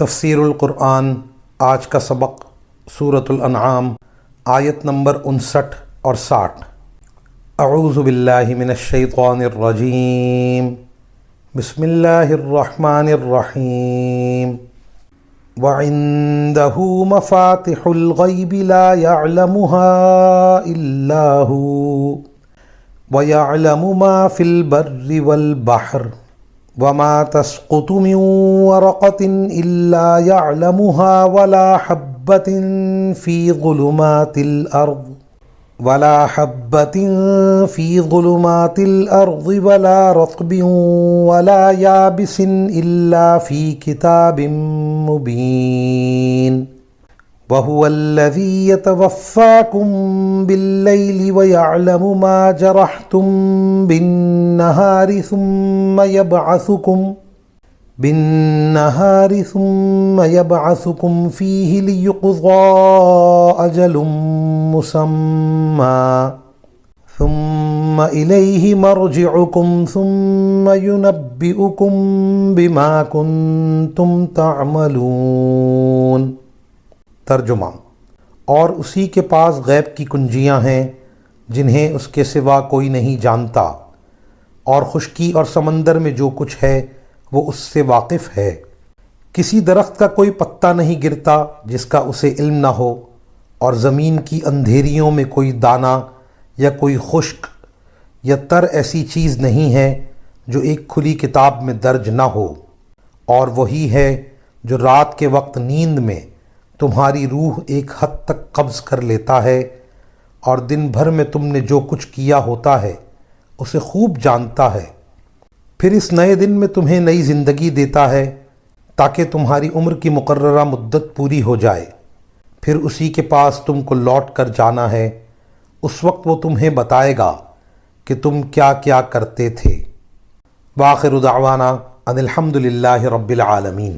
تفسیر القرآن آج کا سبق سورۃ الانعام آیت نمبر 59 اور 60۔ اعوذ باللہ من الشیطان الرجیم، بسم اللہ الرحمن الرحیم۔ وعنده مفاتح الغیب لا يعلمها الا هو ويعلم ما في البر والبحر وما تسقط من ورقة إلا يعلمها ولا حبة في ظلمات الأرض ولا رطب ولا يابس إلا في كتاب مبين وهو الذي يتوفاكم بالليل ويعلم ما جرحتم بالنهار ثم يبعثكم فيه ليقضى أجل مسمى ثم إليه مرجعكم ثم ينبئكم بما كنتم تعملون۔ ترجمہ: اور اسی کے پاس غیب کی کنجیاں ہیں جنہیں اس کے سوا کوئی نہیں جانتا، اور خشکی اور سمندر میں جو کچھ ہے وہ اس سے واقف ہے۔ کسی درخت کا کوئی پتا نہیں گرتا جس کا اسے علم نہ ہو، اور زمین کی اندھیریوں میں کوئی دانہ یا کوئی خشک یا تر ایسی چیز نہیں ہے جو ایک کھلی کتاب میں درج نہ ہو۔ اور وہی ہے جو رات کے وقت نیند میں تمہاری روح ایک حد تک قبض کر لیتا ہے، اور دن بھر میں تم نے جو کچھ کیا ہوتا ہے اسے خوب جانتا ہے۔ پھر اس نئے دن میں تمہیں نئی زندگی دیتا ہے تاکہ تمہاری عمر کی مقررہ مدت پوری ہو جائے، پھر اسی کے پاس تم کو لوٹ کر جانا ہے۔ اس وقت وہ تمہیں بتائے گا کہ تم کیا کیا کرتے تھے۔ وآخر دعوانا ان الحمد للہ رب العالمین۔